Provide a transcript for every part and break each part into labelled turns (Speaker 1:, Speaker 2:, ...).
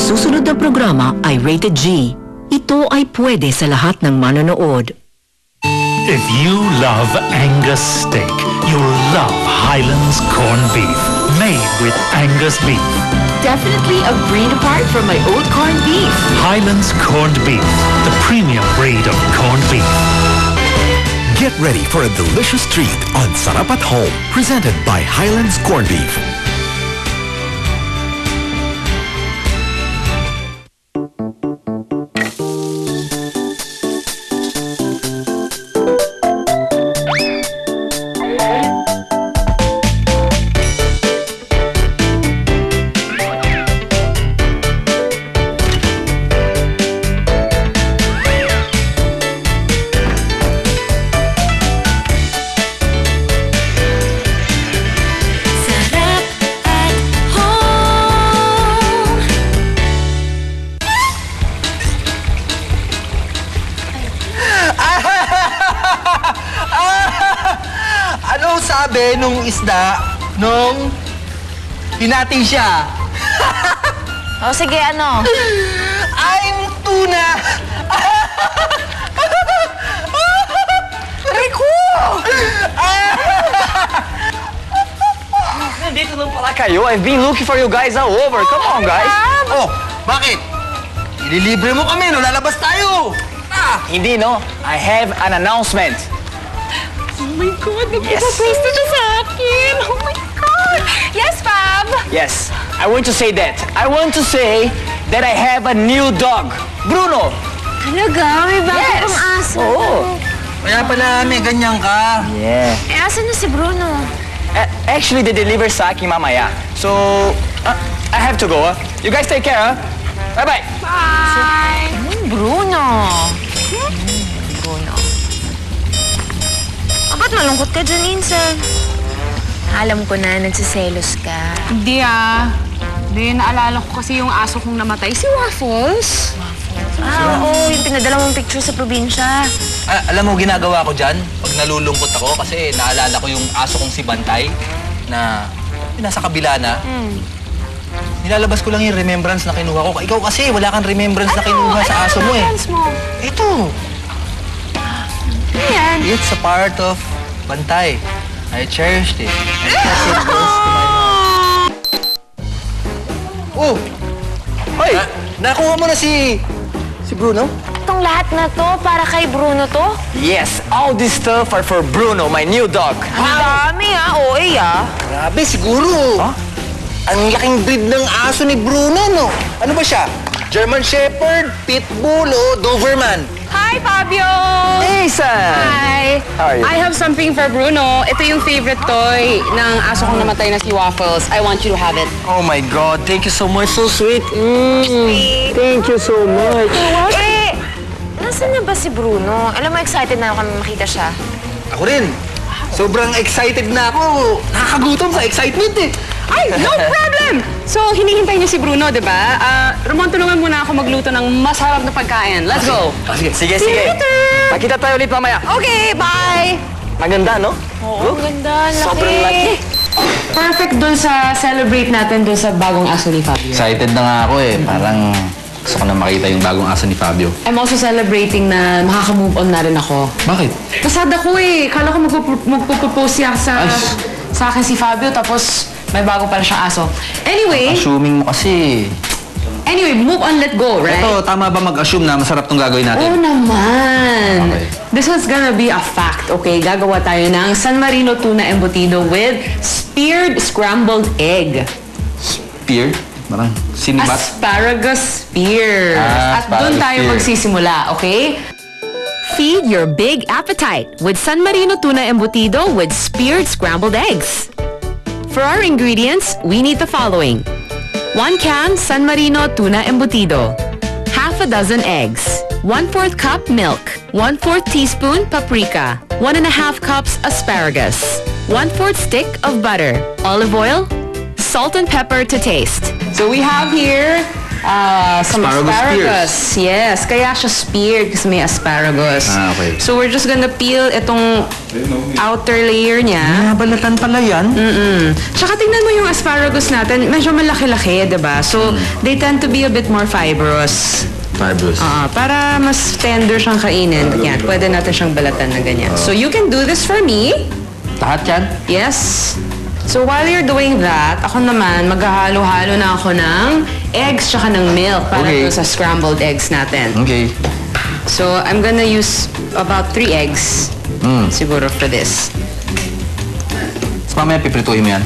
Speaker 1: susunod na programa ay rated G. Ito ay pwede sa lahat ng manonood.
Speaker 2: If you love Angus steak, you'll love Highlands corned beef, made with Angus beef.
Speaker 3: Definitely a breed apart from my old corned beef.
Speaker 2: Highlands corned beef, the premium breed of corned beef.
Speaker 4: Get ready for a delicious treat on Sarap at Home, presented by Highlands Corned Beef.
Speaker 5: Ano sabi nung isda nung hinati siya?
Speaker 3: O sige, ano?
Speaker 5: I'm tuna!
Speaker 3: Rico!
Speaker 6: Nandito lang pala kayo. I've been looking for you guys all over. Come on, guys.
Speaker 5: Oh, bakit? Ililibre mo kami, no? Lalabas tayo!
Speaker 6: Hindi, no? I have an announcement.
Speaker 3: Oh my God, nagpapapose na siya sa akin. Oh my God. Yes, Fab.
Speaker 6: Yes, I want to say that. I want to say that I have a new dog, Bruno.
Speaker 3: Talaga? May bago
Speaker 6: Yes.
Speaker 3: kang aso.
Speaker 6: Oo.
Speaker 5: Kaya pala may ganyan ka.
Speaker 6: Yeah.
Speaker 3: Eh, asan na si Bruno?
Speaker 6: Actually, they deliver sa akin mamaya. So, I have to go. You guys take care, huh? Bye-bye.
Speaker 3: Bye. Bruno. Bruno. Ba't malungkot ka dyan, Insan? Alam ko na, nagsiselos ka.
Speaker 7: Hindi Hindi, naalala ko kasi yung aso kong namatay, si Waffles.
Speaker 3: Oo, yung pinadala mong picture sa probinsya.
Speaker 5: Alam mo, ginagawa ko dyan pag nalulungkot ako kasi naalala ko yung aso kong si Bantay na nasa kabila na. Nilalabas ko lang yung remembrance na kinuha ko. Ikaw kasi, wala kang remembrance na kinuha sa aso mo eh. Ito.
Speaker 3: Ayan.
Speaker 5: It's a part of Bantay. I cherished it. I kept it close to my heart. Oh! Hoy! Nakuha mo na si Bruno?
Speaker 3: Itong lahat na to, para kay Bruno to?
Speaker 6: Yes, all this stuff are for Bruno, my new dog.
Speaker 3: Ang dami OA
Speaker 5: Grabe, siguro.
Speaker 6: Huh?
Speaker 5: Ang laking breed ng aso ni Bruno, no? Ano ba siya? German Shepherd, Pitbull, o Doberman?
Speaker 7: Hi, Fabio!
Speaker 6: Hey, Sam!
Speaker 7: Hi!
Speaker 6: How are you?
Speaker 7: I have something for Bruno. Ito yung favorite toy ng aso kong namatay na si Waffles. I want you to have it.
Speaker 5: Oh my God, thank you so much. So sweet.
Speaker 6: Thank you so much.
Speaker 3: Eh, nasaan na ba si Bruno? Alam mo, excited na ako kami makita siya.
Speaker 5: Ako rin. Sobrang excited na ako. Nakakagutom sa excitement eh.
Speaker 7: Ay, no problem! So, hinihintay niyo si Bruno, di ba? Ramon, tulungan muna ako magluto ng masarap na pagkain. Let's go!
Speaker 5: Sige.
Speaker 6: Sige,
Speaker 7: See you
Speaker 6: sige.
Speaker 7: later!
Speaker 6: Makita tayo ulit mamaya.
Speaker 7: Okay, bye!
Speaker 6: Maganda, no?
Speaker 3: Oo, ang ganda. Laki.
Speaker 6: Sobrang laki.
Speaker 7: Perfect dun sa celebrate natin dun sa bagong aso ni Fabio.
Speaker 8: Excited na nga ako eh. Parang gusto ko na makita yung bagong aso ni Fabio.
Speaker 7: I'm also celebrating na makaka-move on na rin ako.
Speaker 8: Bakit?
Speaker 7: Pasad ako eh. Kala ko magpo-propose siya sa akin si Fabio, tapos may bago pala siyang aso. Anyway,
Speaker 8: Assuming mo kasi.
Speaker 7: move on, let go, right?
Speaker 8: Ito, tama ba mag-assume na masarap tong gagawin natin?
Speaker 7: Oo naman.
Speaker 8: Okay.
Speaker 7: This one's gonna be a fact, okay? Gagawa tayo ng San Marino tuna embutido with speared scrambled egg.
Speaker 8: Spear? Parang sinibat?
Speaker 7: Asparagus spear. At doon
Speaker 8: asparagus
Speaker 7: tayo
Speaker 8: spear.
Speaker 7: magsisimula, okay?
Speaker 9: Feed your big appetite with San Marino tuna embutido with speared scrambled eggs. For our ingredients, we need the following: 1 can San Marino tuna embutido, half a dozen eggs, 1/4 cup milk, 1/4 teaspoon paprika, 1.5 cups asparagus, 1/4 stick of butter, olive oil, salt and pepper to taste.
Speaker 7: So we have here some
Speaker 5: Asparagus
Speaker 7: asparagus. Yes, kaya siya speared kasi may asparagus.
Speaker 5: Okay.
Speaker 7: So we're just gonna peel itong outer layer niya.
Speaker 5: Balatan pala yan.
Speaker 7: Tsaka tingnan mo yung asparagus natin, medyo malaki-laki, diba? So they tend to be a bit more fibrous.
Speaker 5: Fibrous.
Speaker 7: Para mas tender siyang kainin. Yan, pwede natin siyang balatan na ganyan. So you can do this for me.
Speaker 5: Lahat yan?
Speaker 7: Yes. So while you're doing that, ako naman, maghahalo-halo na ako ng eggs tsaka ng milk para
Speaker 5: Okay.
Speaker 7: sa scrambled eggs natin.
Speaker 5: Okay.
Speaker 7: So I'm gonna use about 3 eggs siguro for this.
Speaker 5: Tapos mamaya piprituhin mo yan.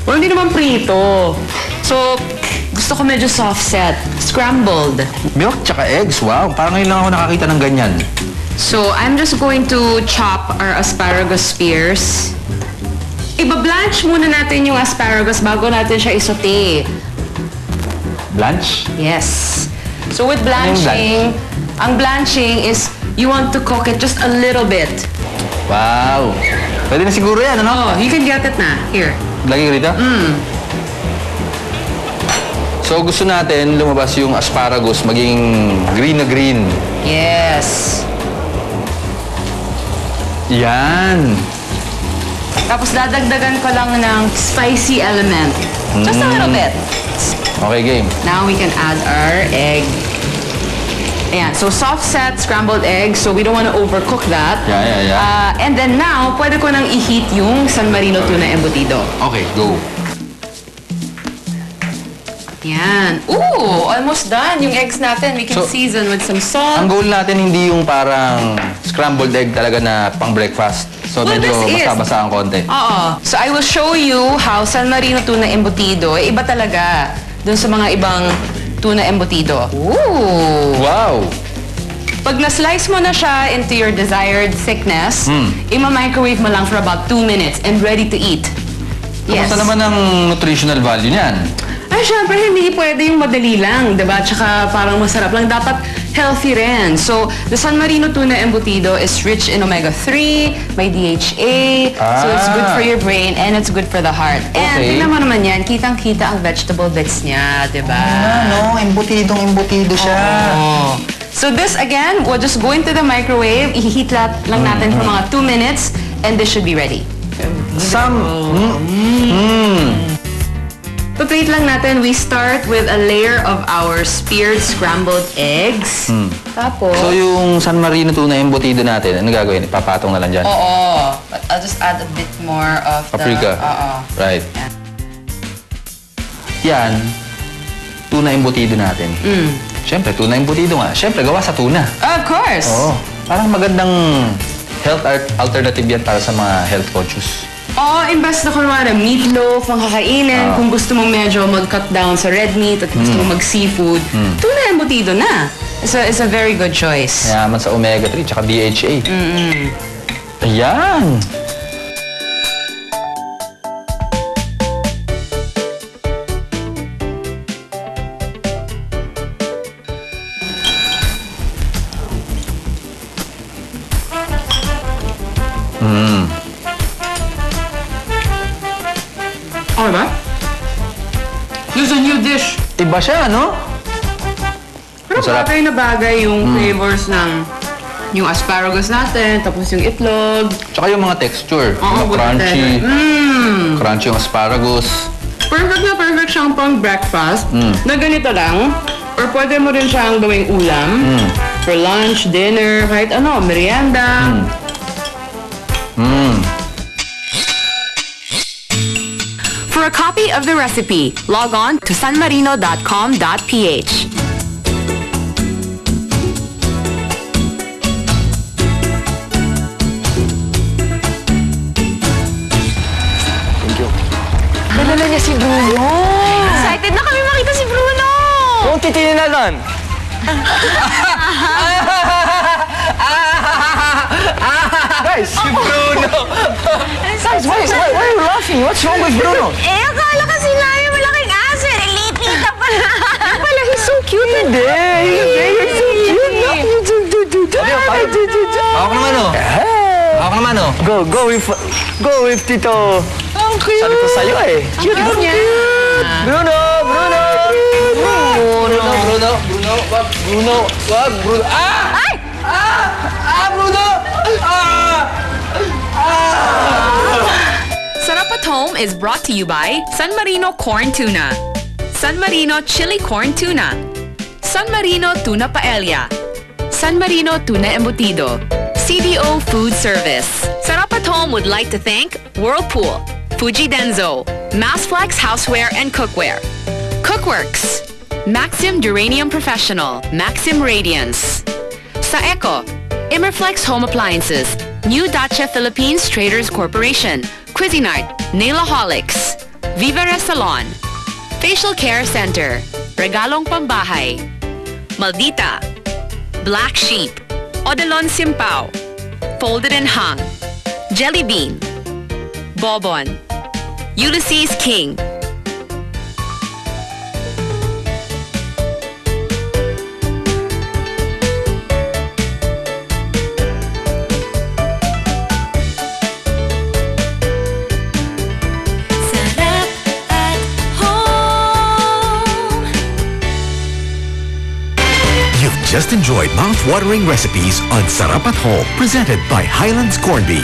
Speaker 7: Well, hindi naman prito. So, gusto ko medyo soft set. Scrambled.
Speaker 5: Milk tsaka eggs. Wow, parang ngayon lang ako nakakita ng ganyan.
Speaker 7: So, I'm just going to chop our asparagus spears. Iba-blanch muna natin yung asparagus bago natin siya isote.
Speaker 5: Blanch?
Speaker 7: Yes. So with
Speaker 5: Ano yung
Speaker 7: blanching, ang blanching is you want to cook it just a little bit.
Speaker 5: Wow. Pwede na siguro yan, ano?
Speaker 7: Oh, you can get it na. Here.
Speaker 5: Lagi ko rito? So gusto natin lumabas yung asparagus maging green na green.
Speaker 7: Yes.
Speaker 5: Yan.
Speaker 7: Tapos dadagdagan ko lang ng spicy element. Just a little bit.
Speaker 5: Okay, game.
Speaker 7: Now we can add our egg. Ayan. So soft set scrambled egg. So we don't want to overcook that.
Speaker 5: Yeah.
Speaker 7: And then now, pwede ko nang i-heat yung San Marino tuna embutido.
Speaker 5: Okay, go.
Speaker 7: Yan. Ooh, almost done. Yung eggs natin, we can
Speaker 5: So,
Speaker 7: season with some salt.
Speaker 5: Ang goal natin hindi yung parang scrambled egg talaga na pang breakfast. So
Speaker 7: Well,
Speaker 5: medyo
Speaker 7: this is.
Speaker 5: basa-basa ang konti.
Speaker 7: Oo. So I will show you how San Marino tuna embutido, iba talaga dun sa mga ibang tuna embutido. Ooh.
Speaker 5: Wow!
Speaker 7: Pag na-slice mo na siya into your desired thickness, ima-microwave mo lang for about 2 minutes and ready to eat. Yes.
Speaker 5: Kamusta naman ang nutritional value niyan?
Speaker 7: Ay, syempre, hindi pwede yung madali lang, diba? Tsaka parang masarap lang. Dapat healthy rin. So, the San Marino tuna embutido is rich in omega-3, may DHA, so it's good for your brain and it's good for the heart. And
Speaker 5: Okay.
Speaker 7: tingnan mo naman yan, kitang-kita ang vegetable bits niya, diba?
Speaker 5: Ano, embutidong-embutido siya.
Speaker 7: Oh. So this, again, we'll just go into the microwave, i-heat lang natin for mga 2 minutes, and this should be ready. Paplate lang natin, we start with a layer of our speared scrambled eggs. Tapos,
Speaker 5: So yung San Marino tuna embutido natin, ano gagawin? Ipapatong na lang dyan?
Speaker 7: oo. But I'll just add a bit more of
Speaker 5: Paprika?
Speaker 7: Oo.
Speaker 5: Right.
Speaker 7: Yan.
Speaker 5: Yan, tuna embutido natin. Siyempre, tuna embutido nga. Siyempre, gawa sa tuna.
Speaker 7: Of course.
Speaker 5: Oo. Parang magandang health alternative yan para sa mga health conscious.
Speaker 7: Oo, imbes na kunwari meatloaf ang kakainin, kung gusto mong medyo mag-cut down sa red meat at gusto mong mag-seafood, tuna embutido na. So, it's a very good choice.
Speaker 5: Mayaman sa omega-3 tsaka DHA. Ayan!
Speaker 7: Okay ba? This is a new dish.
Speaker 5: Iba siya, no?
Speaker 7: Pero
Speaker 5: Masarap.
Speaker 7: bagay na bagay yung flavors ng yung asparagus natin, tapos yung itlog.
Speaker 5: Tsaka yung mga texture.
Speaker 7: Oo,
Speaker 5: Mga crunchy.
Speaker 7: Mm.
Speaker 5: Crunchy yung asparagus.
Speaker 7: Perfect na perfect siyang pang breakfast na ganito lang. Or pwede mo rin siyang gawing ulam for lunch, dinner, kahit ano, merienda.
Speaker 9: For a copy of the recipe, log on to sanmarino.com.ph.
Speaker 6: Nalala niya si Bruno.
Speaker 3: Excited na kami makita si Bruno!
Speaker 6: Huwag titinin na nun. Guys, si Bruno. Guys, why are you laughing? What's wrong with Bruno?
Speaker 3: Eh, akala kasi namin malaking aso. Lipita pa na.
Speaker 7: Pala, he's so cute.
Speaker 6: Hindi. You're so cute.
Speaker 5: Ako naman, oh. Ako naman, oh.
Speaker 6: Go with Tito. Sabi ko sa'yo eh.
Speaker 7: Cute niya.
Speaker 6: Bruno!
Speaker 5: Bruno, wag, Bruno, wag, Bruno. Ah!
Speaker 3: Ay!
Speaker 5: Bruno!
Speaker 9: Sarap at Home is brought to you by San Marino Corn Tuna, San Marino Chili Corn Tuna, San Marino Tuna Paella, San Marino Tuna Embutido, CDO Food Service. Sarap at Home would like to thank Whirlpool, Fuji Denso, Massflex Houseware and Cookware, Cookworks, Maxim Duranium Professional, Maxim Radiance, Sa Eco, Immerflex Home Appliances, New Dacia Philippines Traders Corporation, Cuisinart, Nailaholics, Viva Salon, Facial Care Center, Regalong Pambahay, Maldita, Black Sheep, Odilon Simpao, Folded and Hung, Jelly Bean, Bobon, Ulysses King.
Speaker 4: Just enjoyed mouth-watering recipes on Sarap at Home, presented by Highlands Corned Beef.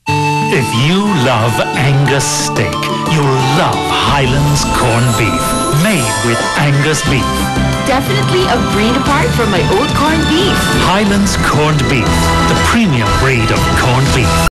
Speaker 2: If you love Angus steak, you'll love Highlands Corned Beef, made with Angus beef.
Speaker 1: Definitely a breed apart from my old corned beef.
Speaker 2: Highlands Corned Beef, the premium breed of corned beef.